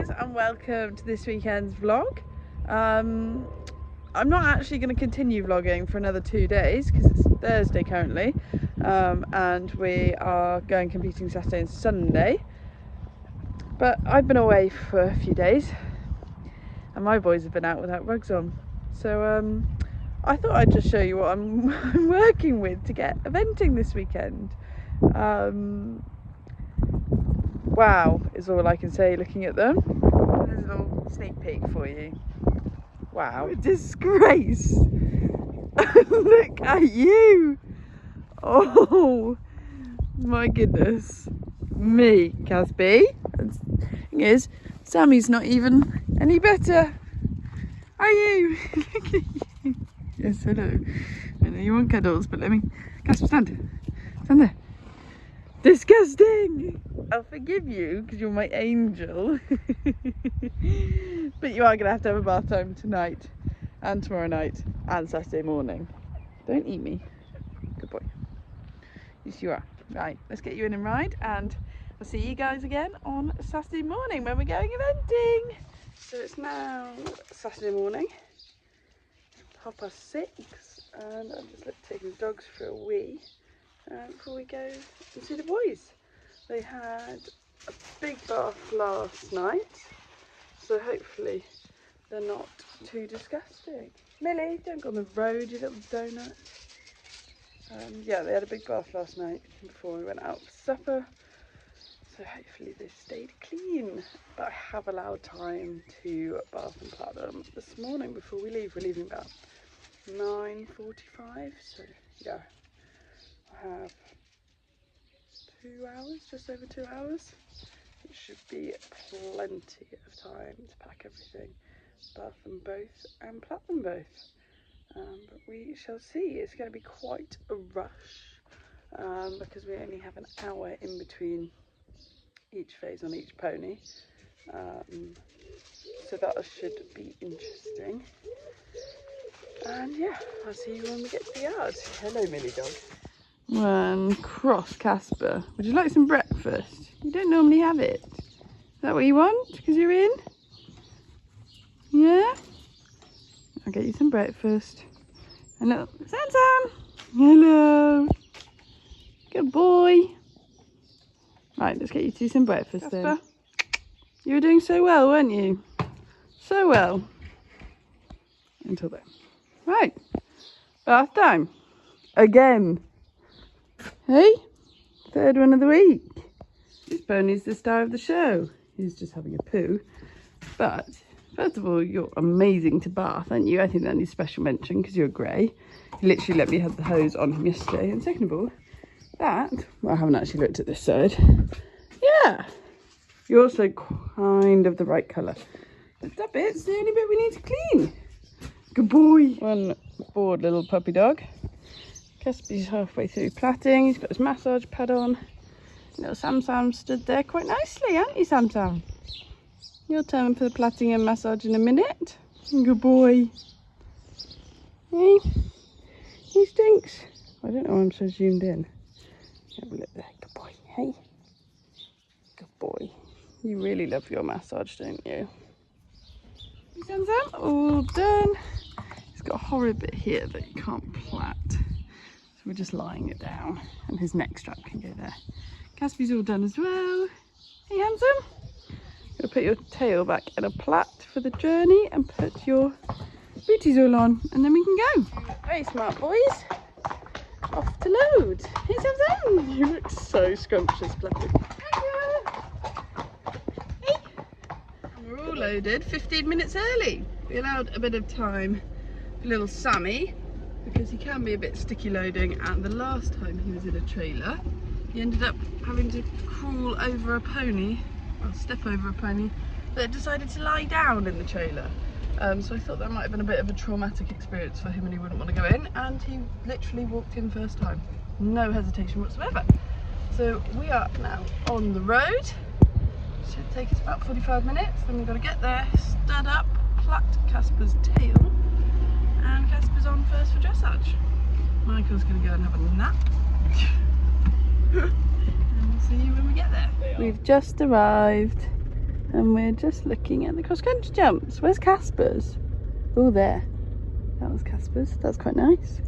guys, and welcome to this weekend's vlog. I'm not actually going to continue vlogging for another 2 days because it's Thursday currently, and we are going competing Saturday and Sunday. But I've been away for a few days and my boys have been out without rugs on, so I thought I'd just show you what I'm working with to get eventing this weekend. Wow is all I can say looking at them. There's a little sneak peek for you. Wow, a disgrace. Look at you. Oh my goodness me, Casper. And the thing is, Sammy's not even any better. Are you? Look at you. Yes, hello. I know you want cuddles, but let me... Casper, stand. Stand there. Disgusting! I'll forgive you because you're my angel. But you are going to have a bath time tonight and tomorrow night and Saturday morning. Don't eat me. Good boy. Yes, you are. Right, let's get you in and ride, and I'll see you guys again on Saturday morning when we're going eventing. So it's now Saturday morning, 6:30, and I'm just taking the dogs for a wee. Before we go and see the boys. They had a big bath last night, so hopefully they're not too disgusting. Millie, don't go on the road, you little donut. Yeah, they had a big bath last night before we went out for supper, so hopefully they stayed clean. But I have allowed time to bath and pat them this morning before we leave. We're leaving about 9:45, so yeah. Have 2 hours, just over 2 hours. It should be plenty of time to pack everything, bath them both and plait them both. But we shall see. It's going to be quite a rush because we only have an hour in between each phase on each pony. So that should be interesting. And yeah, I'll see you when we get to the yard. Hello, Millie dog. One cross Casper. Would you like some breakfast? You don't normally have it. Is that what you want? Because you're in? Yeah? I'll get you some breakfast. And little Sam. Hello. Good boy. Right, let's get you to some breakfast Casper. Then. You were doing so well, weren't you? So well. Until then. Right. Bath time. Again. Hey, third one of the week. This pony's the star of the show. He's just having a poo. But first of all, you're amazing to bath, aren't you? I think that needs special mention because you're grey. You literally let me have the hose on him yesterday. And second of all, well, I haven't actually looked at this side. Yeah, you're also kind of the right colour. But that bit's the only bit we need to clean. Good boy. One bored little puppy dog. Casper's halfway through plaiting. He's got his massage pad on. Little Sam stood there quite nicely, aren't you, Sam? Your turn for the plaiting and massage in a minute. Good boy. Hey, he stinks. I don't know why I'm so zoomed in. Have a look there. Good boy. Hey. Good boy. You really love your massage, don't you? Sam, all done. He's got a horrid bit here that you can't plait. So we're just lying it down, and his neck strap can go there. Casper's all done as well. Hey, handsome. Gonna put your tail back in a plait for the journey and put your booties all on, and then we can go. Very smart boys. Off to load. Hey, Sam. You look so scrumptious, Fluffy. Hey. We're all loaded 15 minutes early. We allowed a bit of time for little Sammy, because he can be a bit sticky loading, and the last time he was in a trailer he ended up having to crawl over a pony, or step over a pony that decided to lie down in the trailer. So I thought that might have been a bit of a traumatic experience for him and he wouldn't want to go in, and he literally walked in first time, no hesitation whatsoever. So we are now on the road. Should take us about 45 minutes, then we've got to get there, stud up, plait Casper's tail, and Casper's on first for dressage. Michael's going to go and have a nap. And we'll see you when we get there. We've just arrived And we're just looking at the cross-country jumps. Where's Casper's? Oh, there. That was Casper's. That's quite nice.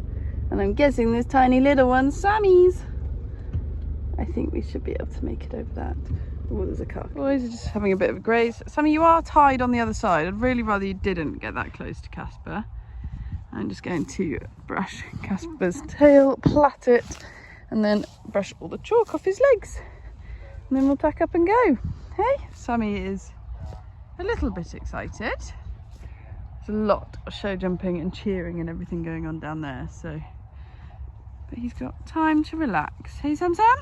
And I'm guessing this tiny little one's Sammy's. I think we should be able to make it over that. Oh, there's a car. Boys are just having a bit of a graze. Sammy, you are tied on the other side. I'd really rather you didn't get that close to Casper. I'm just going to brush Casper's tail, plait it, and then brush all the chalk off his legs. And then we'll pack up and go. Hey, Sammy is a little bit excited. There's a lot of show jumping and cheering and everything going on down there, so. But he's got time to relax. Hey, Sam Sam?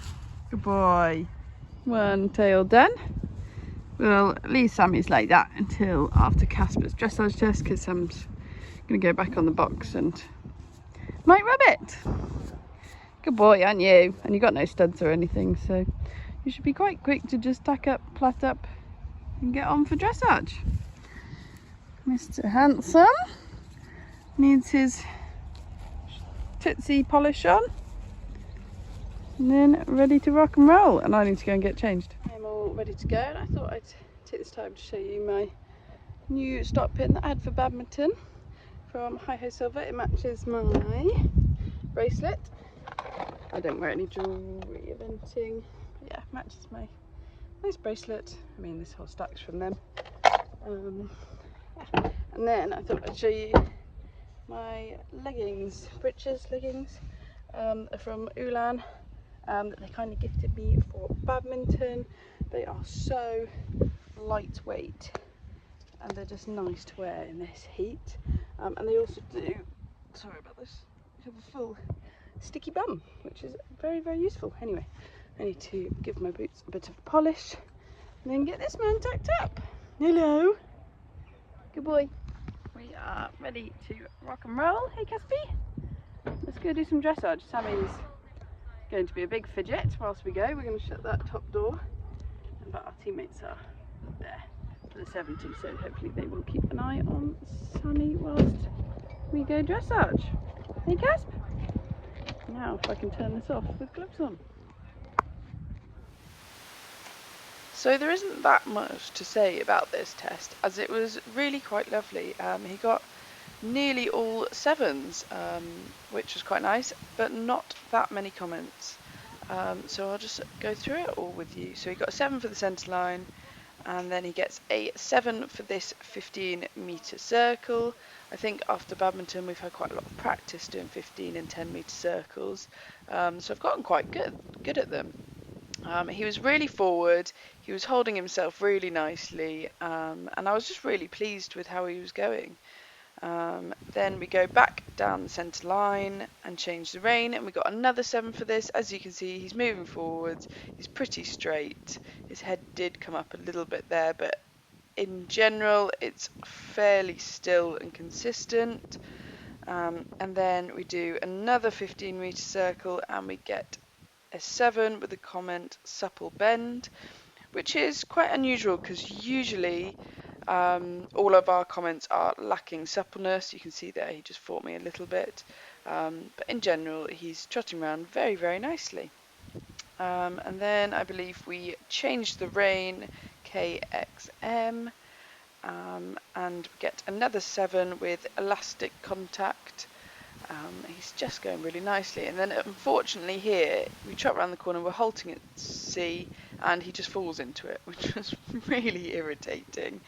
Good boy. One tail done. We'll leave Sammy's like that until after Casper's dressage test, because Sam's going to go back on the box and might rub it. Good boy, aren't you? And you got no studs or anything, so you should be quite quick to just tack up, plait up, and get on for dressage. Mr. Handsome needs his Tootsie polish on, and then ready to rock and roll. And I need to go and get changed. I'm all ready to go, and I thought I'd take this time to show you my new stop pin that I had for badminton from Hi Ho Silver. It matches my bracelet. I don't wear any jewellery of anything. Yeah, matches my nice bracelet. I mean, this whole stack's from them. Yeah. And then I thought I'd show you my leggings, breeches leggings from Ulan that they kind of gifted me for badminton. They are so lightweight and they're just nice to wear in this heat. And they also do, sorry about this, have a full sticky bum, which is very, very useful. Anyway, I need to give my boots a bit of polish and then get this man tucked up. Hello. Good boy. We are ready to rock and roll. Hey, Caspy. Let's go do some dressage. Sammy's going to be a big fidget whilst we go. We're going to shut that top door. But our teammates are there for the 70, so hopefully they will keep an eye on Sammy whilst we go dressage. Hey, Casp. Now, if I can turn this off with gloves on. So there isn't that much to say about this test, as it was really quite lovely. He got nearly all 7s, which was quite nice, but not that many comments. So I'll just go through it all with you. So he got a 7 for the centre line, and then he gets a 7 for this 15-metre circle. I think after badminton we've had quite a lot of practice doing 15 and 10-metre circles, so I've gotten quite good at them. He was really forward, he was holding himself really nicely, and I was just really pleased with how he was going. Then we go back down the centre line and change the rein, and we got another 7 for this. As you can see, he's moving forwards, he's pretty straight, his head did come up a little bit there, but in general it's fairly still and consistent. And then we do another 15-metre circle and we get a 7 with the comment supple bend, which is quite unusual because usually all of our comments are lacking suppleness. You can see there he just fought me a little bit, but in general he's trotting around very, very nicely. And then I believe we changed the rein KXM and get another 7 with elastic contact. He's just going really nicely, and then unfortunately here we trot around the corner, we're halting at C, and he just falls into it, which was really irritating.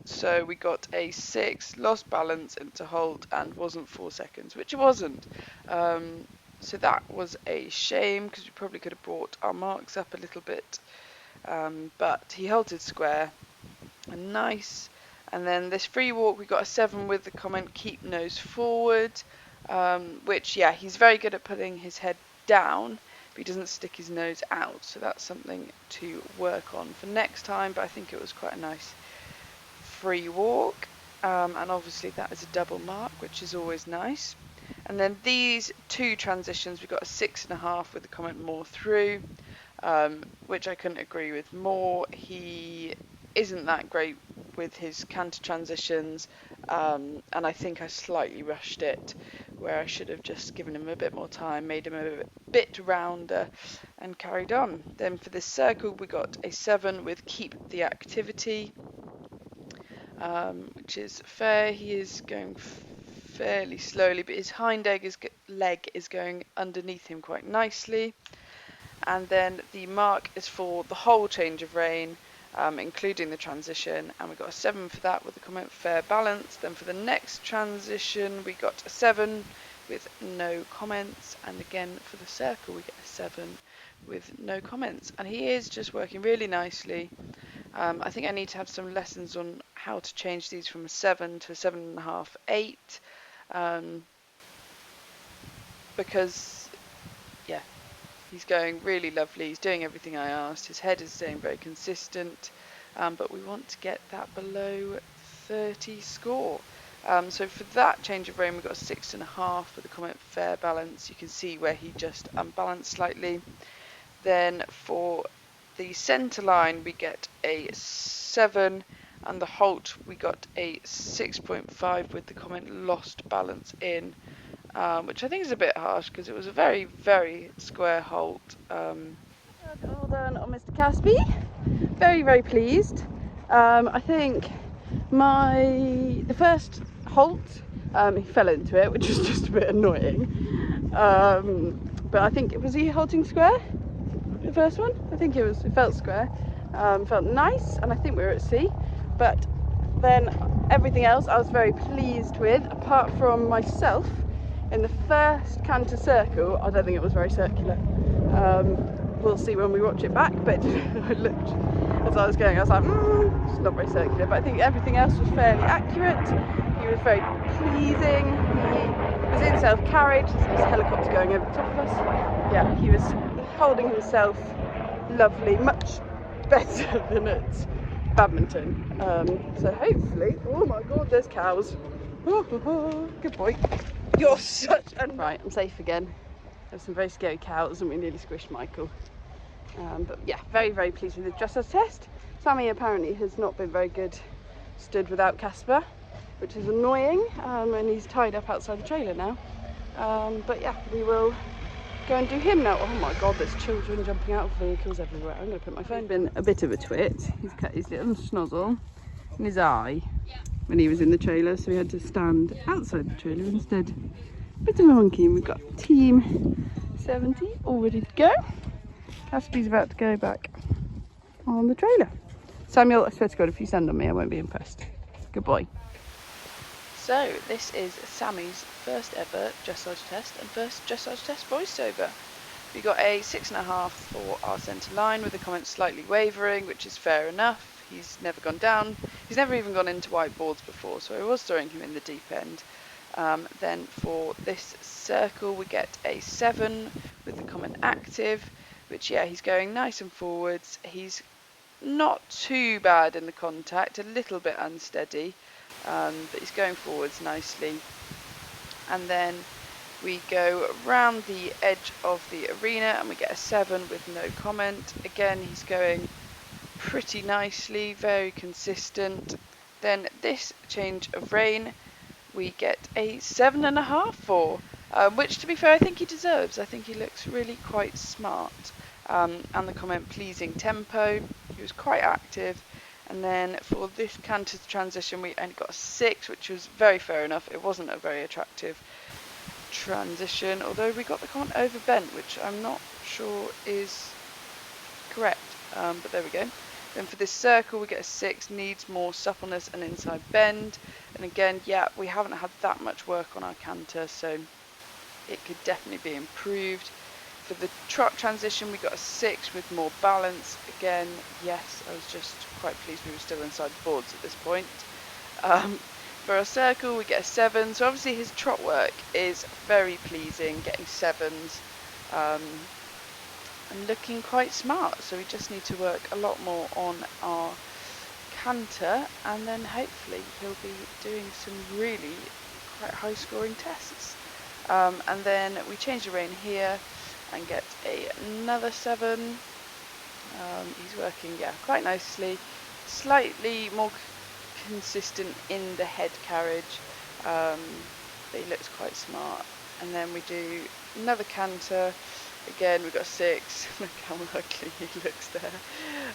So we got a 6, lost balance into halt, and wasn't 4 seconds, which it wasn't. So that was a shame because we probably could have brought our marks up a little bit, but he halted square and nice. And then this free walk we got a 7 with the comment keep nose forward, which, yeah, he's very good at putting his head down, but he doesn't stick his nose out, so that's something to work on for next time. But I think it was quite a nice free walk, and obviously that is a double mark, which is always nice. And then these 2 transitions we got a 6.5 with the comment more through, which I couldn't agree with more. He isn't that great with his canter transitions, and I think I slightly rushed it where I should have just given him a bit more time, made him a bit rounder, and carried on. Then for this circle we got a 7 with keep the activity, which is fair. He is going fairly slowly, but his hind leg is going underneath him quite nicely. And then the mark is for the whole change of rein, including the transition, and we got a 7 for that with the comment fair balance. Then for the next transition we got a 7 with no comments, and again for the circle we get a 7 with no comments, and he is just working really nicely. I think I need to have some lessons on how to change these from a 7 to a 7.5, 8, because yeah, he's going really lovely. He's doing everything I asked. His head is staying very consistent, but we want to get that below 30 score. So for that change of rein we got a 6.5 with the comment fair balance. You can see where he just unbalanced slightly. Then for the centre line we get a 7, and the halt we got a 6.5 with the comment lost balance in, which I think is a bit harsh because it was a very, very square halt. All done on Mr. Casper. Very, very pleased. I think the first halt, he fell into it, which was just a bit annoying. But I think, was he halting square? The first one? I think it felt square. Felt nice, and I think we were at sea. But then everything else I was very pleased with, apart from myself. In the first canter circle, I don't think it was very circular. We'll see when we watch it back, but I looked as I was going, I was like, it's not very circular, but I think everything else was fairly accurate. He was very pleasing. He was in self-carriage. There's a helicopter going over the top of us. Yeah, he was holding himself lovely, much better than at badminton. So hopefully, oh my god, there's cows. Good boy. You're such a... Right, I'm safe again. There's some very scary cows and we nearly squished Michael. But yeah, very, very pleased with the dressage test. Sammy apparently has not been very good stood without Casper, which is annoying, and he's tied up outside the trailer now. But yeah, we will go and do him now. Oh my god, there's children jumping out of vehicles everywhere. I'm going to put my phone. Been a bit of a twit. He's cut his little snozzle in his eye when he was in the trailer, so we had to stand outside the trailer instead. Bit of a monkey, and we've got team 70 all ready to go. Casper's about to go back on the trailer. Samuel, I swear to God, if you stand on me, I won't be impressed. Good boy. So this is Sammy's first ever dressage test and first dressage test voiceover. We got a 6.5 for our centre line with the comments slightly wavering, which is fair enough. He's never gone down. He's never even gone into white boards before, so I was throwing him in the deep end. Then for this circle we get a 7 with the comment active, which yeah, he's going nice and forwards. He's not too bad in the contact, a little bit unsteady, but he's going forwards nicely. And then we go around the edge of the arena and we get a 7 with no comment. Again, he's going pretty nicely, very consistent. Then this change of rein we get a 7.5 for, which to be fair I think he deserves. I think he looks really quite smart. And the comment pleasing tempo, he was quite active. And then for this canter transition we only got a 6, which was very fair enough. It wasn't a very attractive transition, although we got the comment overbent, which I'm not sure is correct, but there we go. Then for this circle we get a 6, needs more suppleness and inside bend. And again, yeah, we haven't had that much work on our canter, so it could definitely be improved. For the trot transition we got a 6 with more balance. Again, yes, I was just quite pleased we were still inside the boards at this point. For our circle we get a 7, so obviously his trot work is very pleasing, getting 7s. And looking quite smart, so we just need to work a lot more on our canter, and then hopefully he'll be doing some really quite high scoring tests. And then we change the rein here and get another 7. He's working, yeah, quite nicely, slightly more consistent in the head carriage, but he looks quite smart. And then we do another canter. Again, we got a 6. Look how ugly he looks there.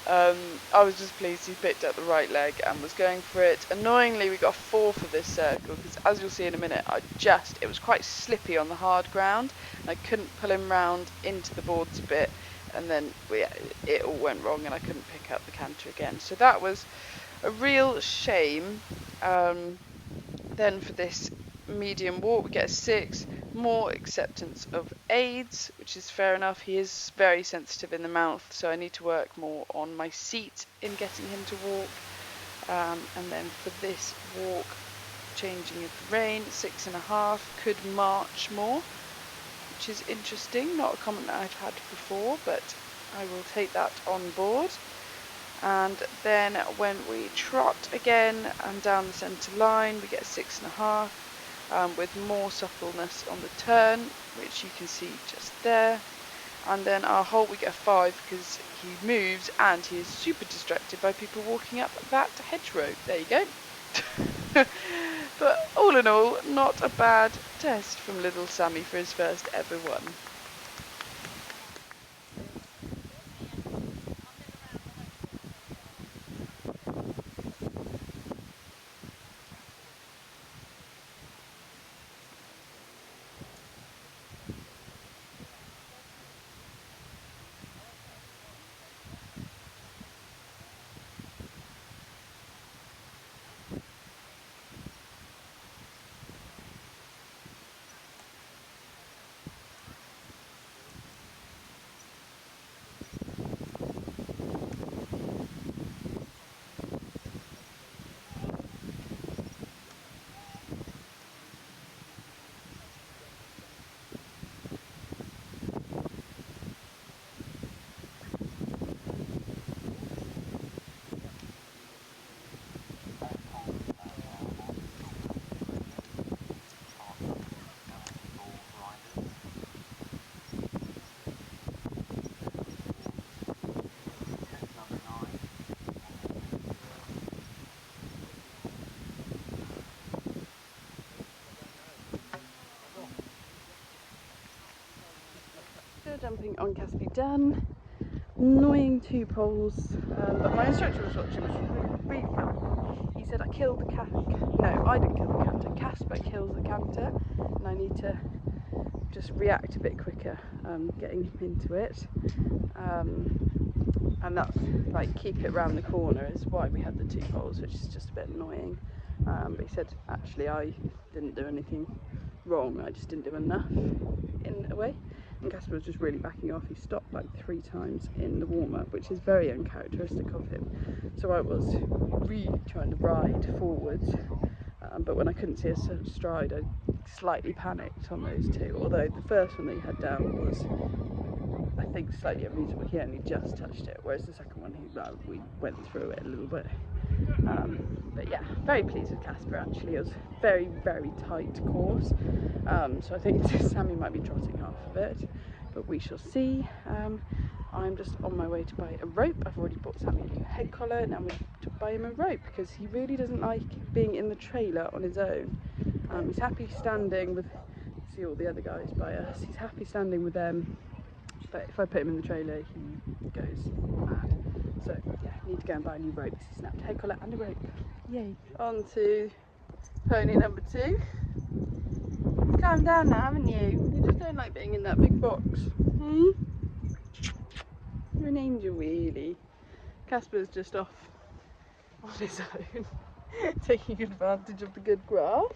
I was just pleased he picked up the right leg and was going for it. Annoyingly, we got a 4 for this circle because, as you'll see in a minute, it was quite slippy on the hard ground, and I couldn't pull him round into the boards a bit, and then it all went wrong and I couldn't pick up the canter again. So that was a real shame. Then for this medium walk, we get a 6. More acceptance of aids, which is fair enough. He is very sensitive in the mouth, so I need to work more on my seat in getting him to walk. And then for this walk, changing of the rein, 6.5. Could march more, which is interesting. Not a comment that I've had before, but I will take that on board. And then when we trot again and down the centre line, we get a 6.5. With more suppleness on the turn, which you can see just there. And then our halt, we get a 5 because he moves and he is super distracted by people walking up that hedgerow. There you go. But all in all, not a bad test from little Sammy for his first ever one. Jumping on Casper done. Annoying 2 poles, but my instructor was watching, which was really helpful. He said I killed the no, I didn't kill the canter. Casper kills the canter, and I need to just react a bit quicker, getting him into it. And that's like keep it round the corner is why we had the 2 poles, which is just a bit annoying. But he said actually I didn't do anything wrong, I just didn't do enough in a way. And Casper was just really backing off. He stopped like 3 times in the warm-up, which is very uncharacteristic of him. So I was really trying to ride forwards, but when I couldn't see a stride, I slightly panicked on those 2. Although the first one that he had down was, I think, slightly unreasonable. He only just touched it, whereas the second one, we went through it a little bit. But yeah, very pleased with Casper actually. It was very, very tight course, so I think Sammy might be trotting half of it, but we shall see. I'm just on my way to buy a rope. I've already bought Sammy a new head collar, and I'm going to buy him a rope because he really doesn't like being in the trailer on his own. He's happy standing with, see all the other guys by us, he's happy standing with them, but if I put him in the trailer he goes mad. So yeah, need to go and buy a new rope. This is snapped head collar and a rope. Yay. On to pony number 2. You've calmed down now, haven't you? You just don't like being in that big box. Hmm? You're an angel, really. Casper's just off on his own, taking advantage of the good grass.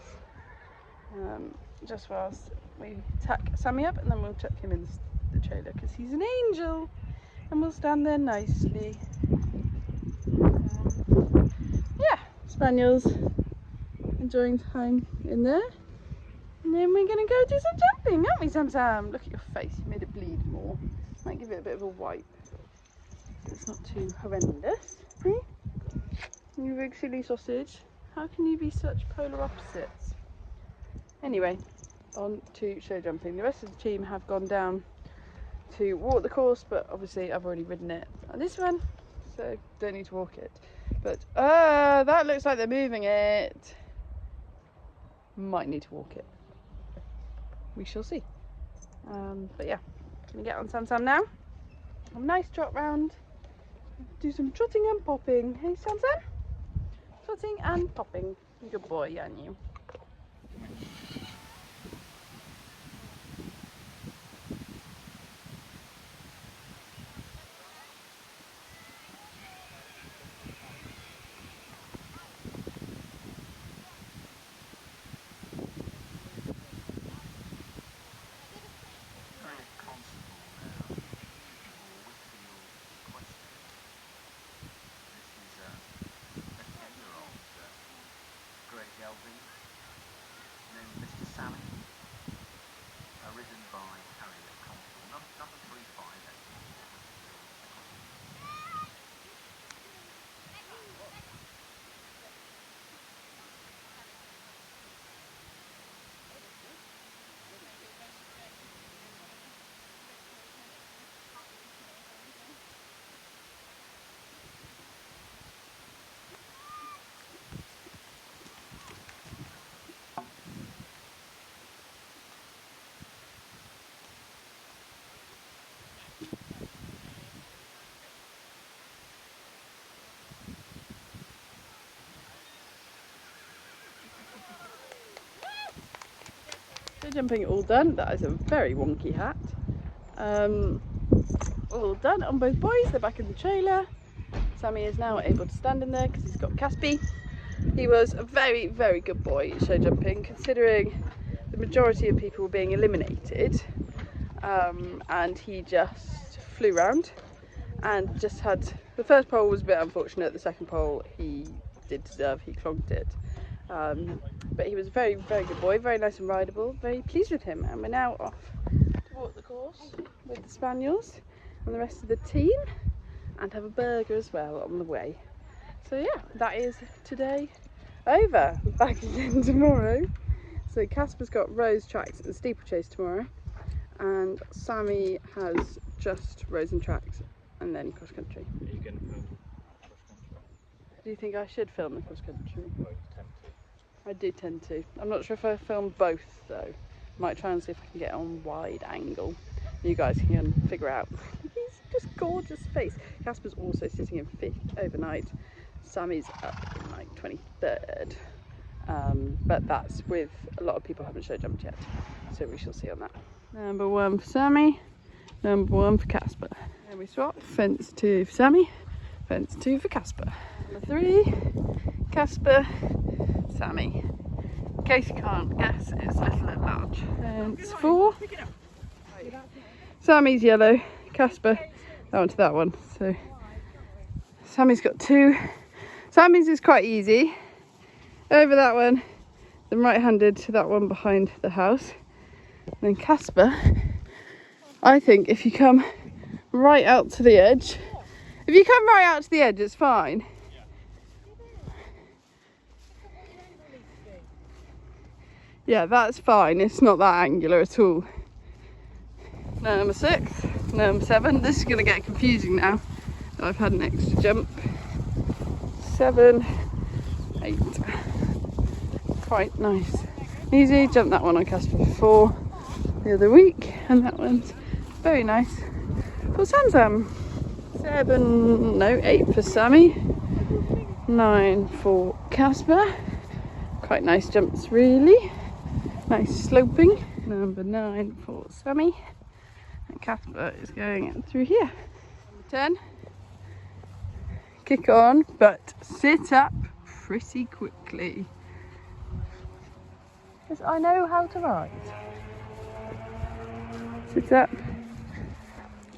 Just whilst we tack Sammy up, and then we'll chuck him in the trailer because he's an angel, and we'll stand there nicely. Yeah, spaniels enjoying time in there, and then we're going to go do some jumping, aren't we, Sam? Look at your face, you made it bleed more. Might give it a bit of a wipe so it's not too horrendous. Hmm? You big silly sausage, how can you be such polar opposites? Anyway, on to show jumping. The rest of the team have gone down to walk the course, but obviously I've already ridden it on this one, so don't need to walk it. But that looks like they're moving it. Might need to walk it. we shall see. But yeah, gonna get on Sam now. A nice trot round. Do some trotting and popping. Hey Sam? Trotting and popping. Good boy, aren't you? Named Mr. Sammy, ridden by number 35. So jumping all done. That is a very wonky hat. All done on both boys. They're back in the trailer. Sammy is now able to stand in there because he's got Casper. He was a very, very good boy at show jumping, considering the majority of people were being eliminated, and he just flew round and just had, the first pole was a bit unfortunate, the second pole he did deserve, he clonked it. But he was a very, very good boy, very nice and rideable, very pleased with him, and we're now off to walk the course with the spaniels and the rest of the team, and have a burger as well on the way. So yeah, that is today over. We're back again tomorrow. So Casper's got Rose tracks and steeplechase tomorrow, and Sammy has just Rose and tracks and then cross country. Are you going to film cross country? Do you think I should film the cross country? Well, you tend to. I do tend to. I'm not sure if I film both though. Might try and see if I can get on wide angle. You guys can figure out. He's just gorgeous face. Casper's also sitting in 5th overnight. Sammy's up in like 23rd. But that's with a lot of people haven't show jumped yet. So we shall see on that. Number 1 for Sammy, number 1 for Casper. And we swap. Fence 2 for Sammy, fence 2 for Casper. Number 3, Casper, Sammy. In case you can't guess, it's little and large. Fence 4. Sammy's yellow, Casper that one to that one. So Sammy's got 2. Sammy's is quite easy. Over that one, then right-handed to that one behind the house. And then Casper, I think if you come right out to the edge, it's fine. Yeah, that's fine. It's not that angular at all. Number 6, number 7. This is going to get confusing now that I've had an extra jump. 7, 8. Quite nice. Easy. Jumped that one on Casper before the other week, and that one's very nice for Sam. 8 for Sammy. 9 for Casper. Quite nice jumps, really. Nice sloping. Number 9 for Sammy. And Casper is going through here. Number 10. Kick on, but sit up pretty quickly. Because I know how to ride. Sit up.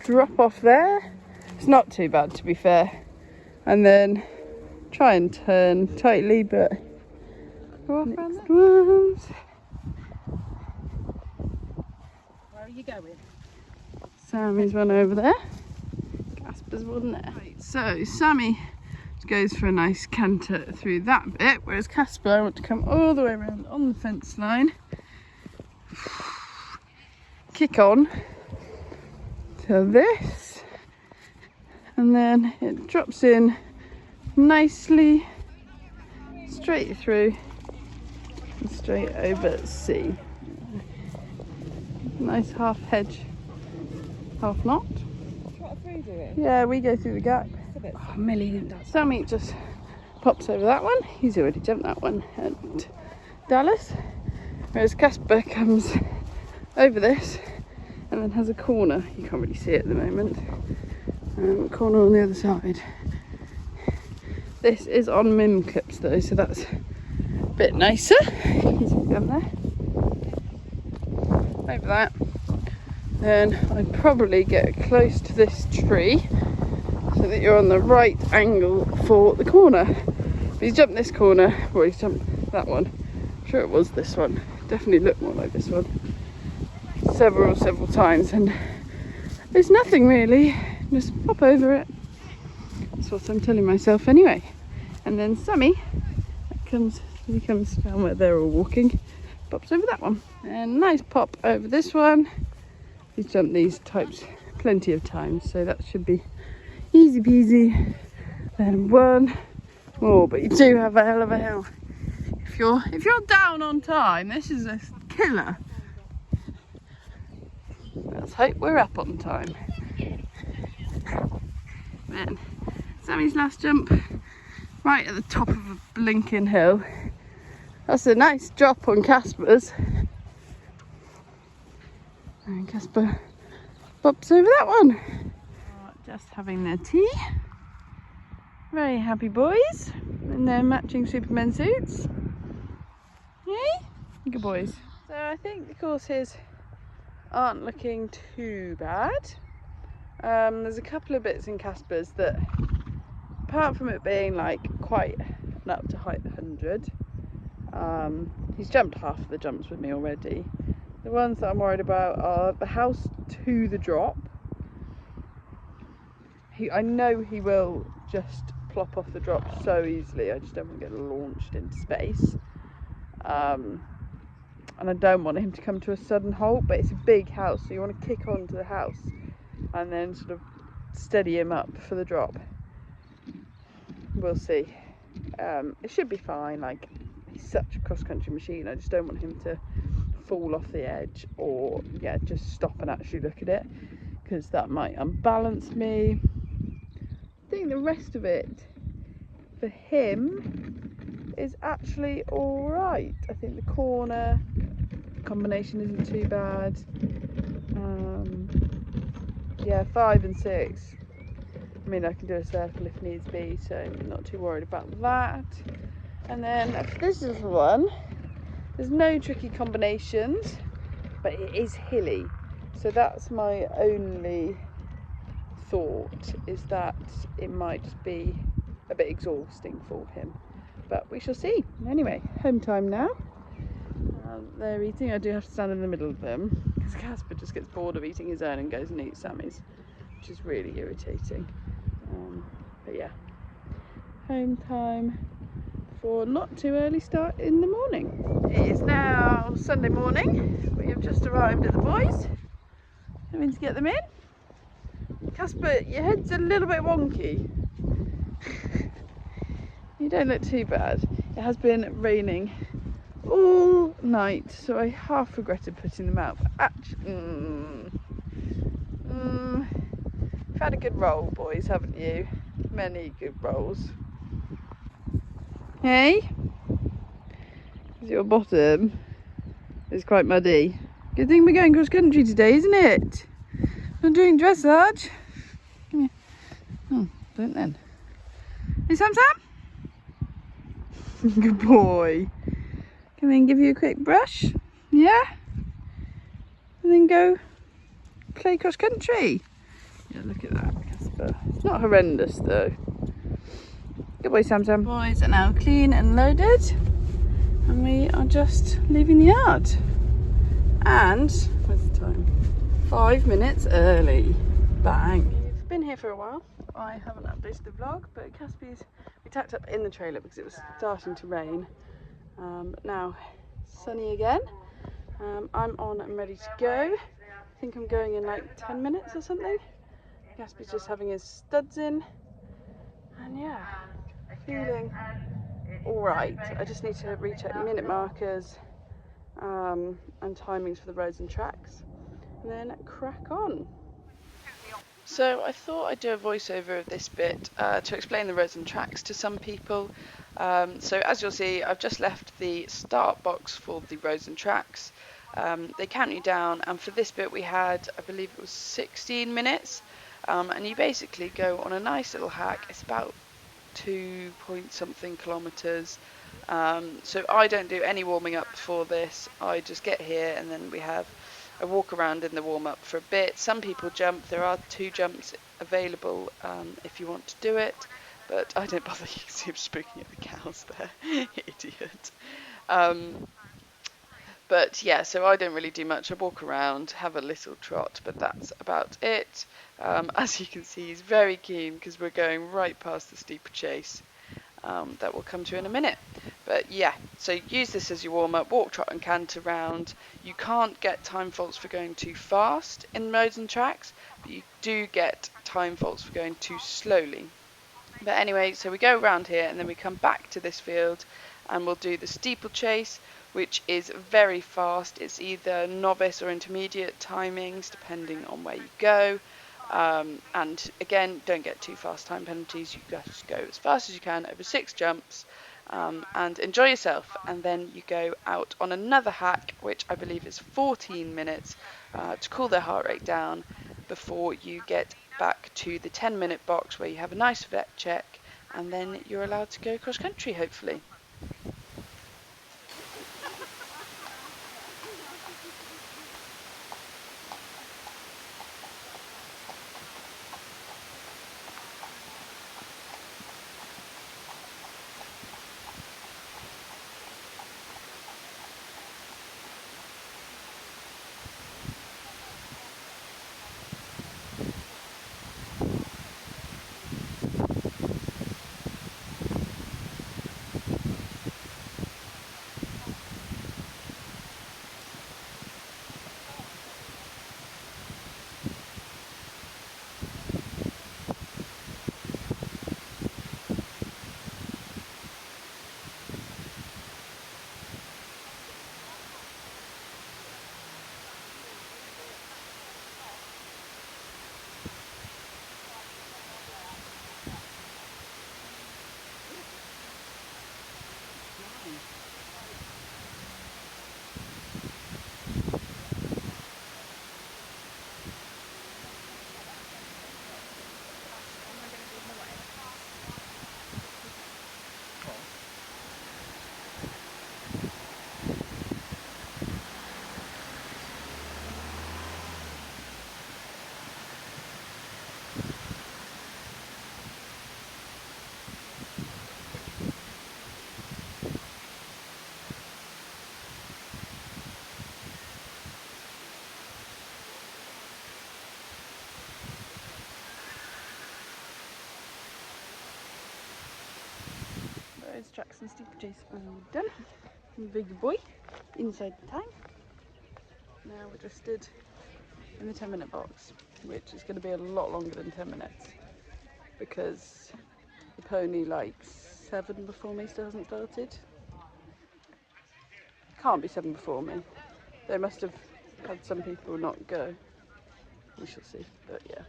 Drop off there. It's not too bad, to be fair. And then try and turn tightly, but go off next ones. Where are you going? Sammy's one over there. Casper's one there. Right, so Sammy goes for a nice canter through that bit, whereas Casper, I want to come all the way around on the fence line. Kick on to this, and then it drops in nicely straight through and straight over C. Nice half hedge, half not. What are we doing? Yeah, we go through the gap. Oh, Millie does. Sammy just pops over that one. He's already jumped that one at Dallas. Whereas Casper comes over this and then has a corner. You can't really see it at the moment. Corner on the other side. This is on mim clips though, so that's a bit nicer. You can see them there. Over that. Then I'd probably get close to this tree so that you're on the right angle for the corner. But he's jumped this corner, or he's jumped that one. I'm sure it was this one. Definitely looked more like this one. Several times, and there's nothing really. Just pop over it. That's what I'm telling myself anyway. And then Sammy he comes down where they're all walking, pops over that one. And nice pop over this one. He's jumped these types plenty of times, so that should be easy peasy. Then one more, but you do have a hell of a hill. If you're down on time, this is a killer. Let's hope we're up on time. Then Sammy's last jump, right at the top of a blinking hill. That's a nice drop on Casper's. And Casper pops over that one. Just having their tea. Very happy boys in their matching Superman suits. Yay? Good boys. So I think the courses aren't looking too bad. There's a couple of bits in Casper's that, apart from it being like quite an up to height 100, he's jumped half of the jumps with me already. The ones that I'm worried about are the house to the drop. I know he will just plop off the drop so easily. I just don't want to get launched into space. And I don't want him to come to a sudden halt, but it's a big house, so you want to kick onto the house and then sort of steady him up for the drop. We'll see. It should be fine. Like, he's such a cross-country machine. I just don't want him to fall off the edge, or just stop and actually look at it, because that might unbalance me. I think the rest of it for him is actually all right. I think the corner combination isn't too bad. 5 and 6. I mean, I can do a circle if needs be, so I'm not too worried about that. And then this is one. There's no tricky combinations, but it is hilly. So that's my only thought, is that it might just be a bit exhausting for him. But we shall see. Anyway, home time now. They're eating. I do have to stand in the middle of them, because Casper just gets bored of eating his own and goes and eats Sammy's, which is really irritating. But yeah, home time for not too early start in the morning. It is now Sunday morning. We have just arrived at the boys. Having to get them in. Casper, your head's a little bit wonky. You don't look too bad. It has been raining all night, so I half regretted putting them out. But actually, you've had a good roll, boys, haven't you? Many good rolls. Hey? Your bottom is quite muddy. Good thing we're going cross country today, isn't it? We're doing dressage. Come here. Oh, don't then. Hey, Sam Sam? Good boy. Come in, give you a quick brush. Yeah? And then go play cross country. Yeah, look at that, Casper. It's not horrendous though. Good boy, Sam Sam. Boys are now clean and loaded, and we are just leaving the yard. And where's the time? 5 minutes early. Bang. We've been here for a while. I haven't updated the vlog, but Caspi's, we tacked up in the trailer because it was starting to rain. Now sunny again. I'm on and ready to go. I think I'm going in like 10 minutes or something. Caspi's just having his studs in, and yeah, feeling alright. I just need to recheck minute markers and timings for the roads and tracks. then crack on. So I thought I'd do a voiceover of this bit to explain the roads and tracks to some people. So as you'll see, I've just left the start box for the roads and tracks. They count you down, and for this bit we had, I believe it was 16 minutes, and you basically go on a nice little hack. It's about 2 point something kilometers. So I don't do any warming up before this. I just get here and then we have a walk around in the warm up for a bit. Some people jump. There are 2 jumps available if you want to do it, but I don't bother. You can see him spooking at the cows there, idiot. But yeah, so I don't really do much. I walk around, have a little trot, but that's about it. As you can see, he's very keen because we're going right past the steeplechase. That we'll come to in a minute. But yeah, so use this as your warm up, walk, trot and canter round. You can't get time faults for going too fast in roads and tracks, but you do get time faults for going too slowly. But anyway, so we go around here and then we come back to this field and we'll do the steeplechase, which is very fast. It's either novice or intermediate timings depending on where you go. And again, don't get too fast time penalties. You just go as fast as you can over 6 jumps and enjoy yourself. And then you go out on another hack, which I believe is 14 minutes to cool their heart rate down before you get back to the 10-minute box where you have a nice vet check and then you're allowed to go cross country, hopefully. Roads, tracks and steeplechase all done. Big boy inside the time. Now we're just stood in the 10-minute box, which is going to be a lot longer than 10 minutes because the pony like 7 before me still hasn't started. Can't be 7 before me. They must have had some people not go. We shall see. But yeah,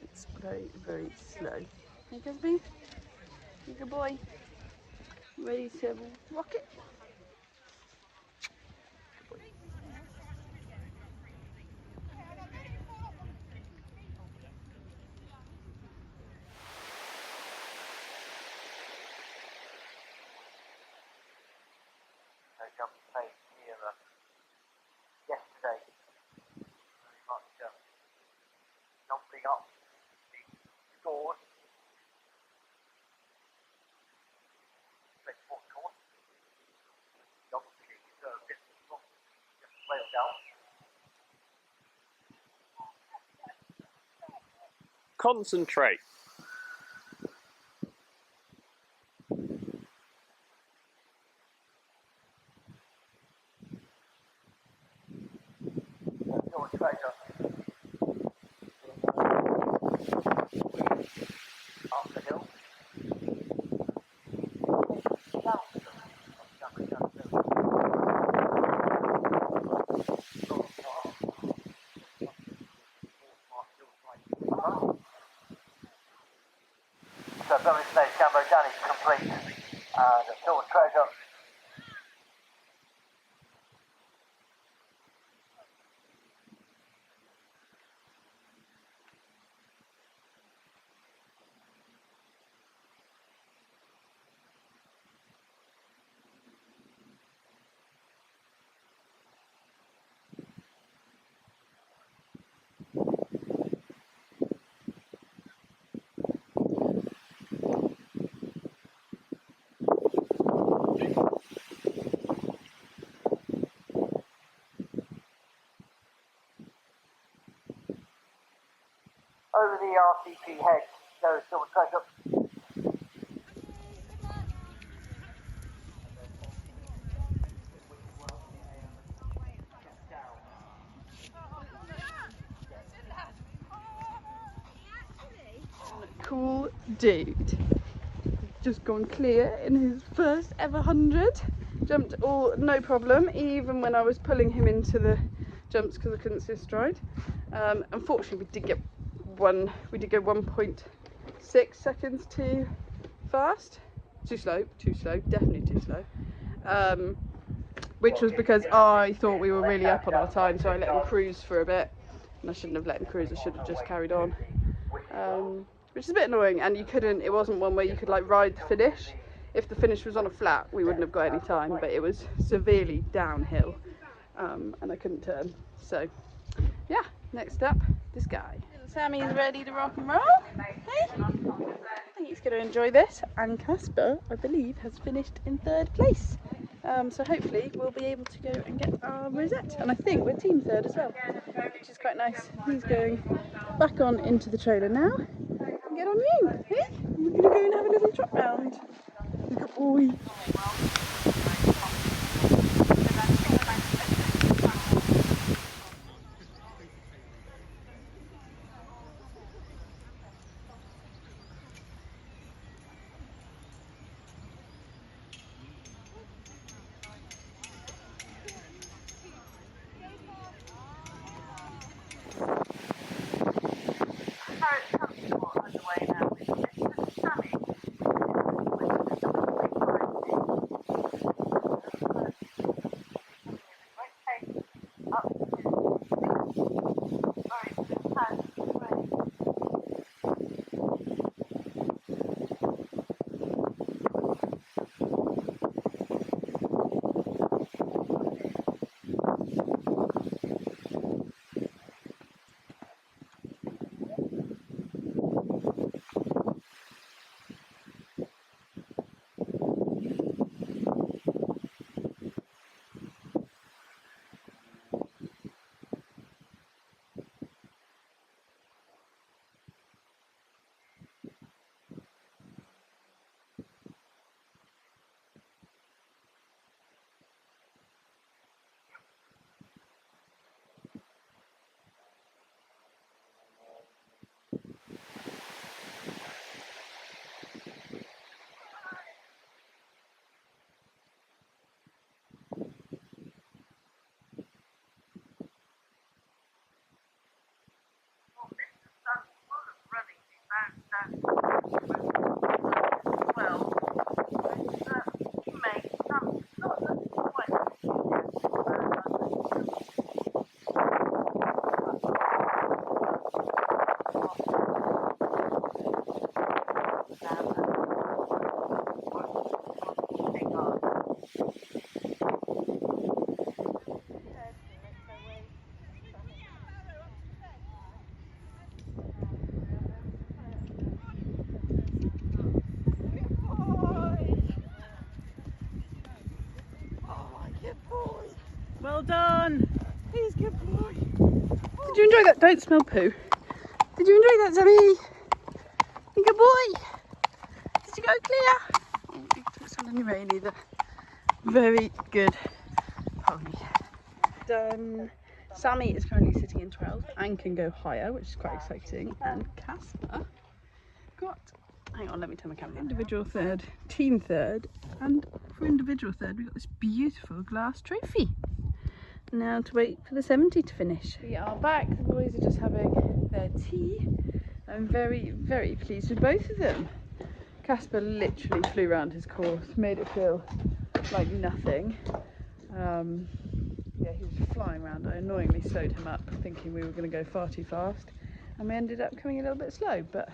it's very, very slow. Hey Casper, you good boy. Ready to rock it? They jumped page nearer yesterday. Very much jumping up the scores. Fourth course. Obviously, just railed out. Concentrate. Your treasure. Up the hill. Down the hill. first on this stage, Cambo Danny's complete. And the silver treasure. Over the RCP head, there is silver treasure. Cool dude. Just gone clear in his first ever 100. Jumped all no problem, even when I was pulling him into the jumps because I couldn't see his stride. Unfortunately, we did go 1.6 seconds too fast. Too slow, definitely too slow. Which was because I thought we were really up on our time, so I let him cruise for a bit. And I shouldn't have let him cruise, I should have just carried on. Which is a bit annoying, and it wasn't one where you could like ride the finish. If the finish was on a flat, we wouldn't have got any time, but it was severely downhill, and I couldn't turn. So, yeah, next up, this guy. Little Sammy's ready to rock and roll. Hey, I think he's going to enjoy this, and Casper, I believe, has finished in 3rd place. So hopefully we'll be able to go and get our rosette, and I think we're team 3rd as well, which is quite nice. He's going back on into the trailer now. Get on you, hey? We're going to go and have a little trot round. Good boy. Well done. He's a good boy. Did you enjoy that? Don't smell poo. Did you enjoy that, Sammy? You good boy. Did you go clear? Oh, you took some on your rain either. Very good pony. Done. Sammy is currently sitting in 12th and can go higher, which is quite exciting. And Casper got, hang on, let me turn my camera. Individual 3rd, team 3rd, and for individual 3rd, we got this beautiful glass trophy. Now to wait for the 70 to finish. We are back. The boys are just having their tea. I'm very, very pleased with both of them. Casper literally flew around his course, made it feel like nothing. Yeah, he was flying around. I annoyingly slowed him up, thinking we were going to go far too fast, and we ended up coming a little bit slow. But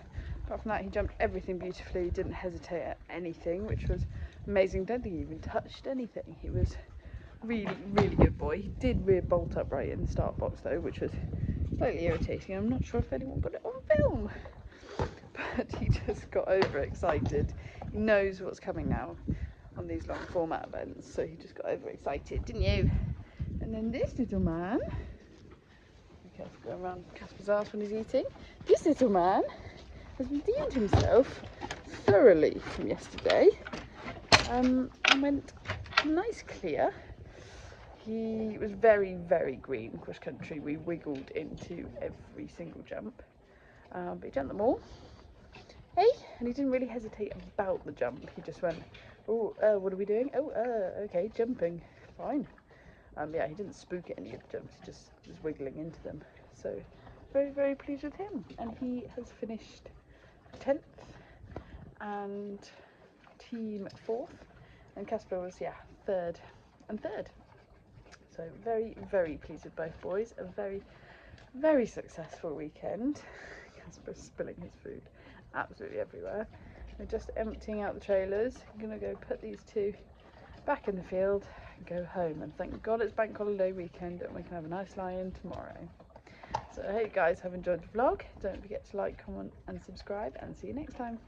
apart from that, he jumped everything beautifully. He didn't hesitate at anything, which was amazing. Don't think he even touched anything. He was really, really good boy. He did rear bolt upright in the start box though, which was slightly irritating. I'm not sure if anyone got it on film, but he just got overexcited. He knows what's coming now on these long format events, so he just got overexcited, didn't you? And then this little man, be careful going around Casper's arse when he's eating. This little man has redeemed himself thoroughly from yesterday, and went nice clear. He was very, very green cross country. We wiggled into every single jump, but he jumped them all. Hey, and he didn't really hesitate about the jump. He just went, oh, what are we doing? Oh, okay, jumping, fine. Yeah, he didn't spook at any of the jumps. He just was wiggling into them. So very, very pleased with him. And he has finished 10th and team 4th. And Casper was, yeah, 3rd and 3rd. So very, very pleased with both boys. A very, very successful weekend. Casper's spilling his food absolutely everywhere. We're just emptying out the trailers. I'm going to go put these two back in the field and go home. And thank God it's bank holiday weekend and we can have a nice lie-in tomorrow. So I hope you guys have enjoyed the vlog. Don't forget to like, comment and subscribe, and see you next time.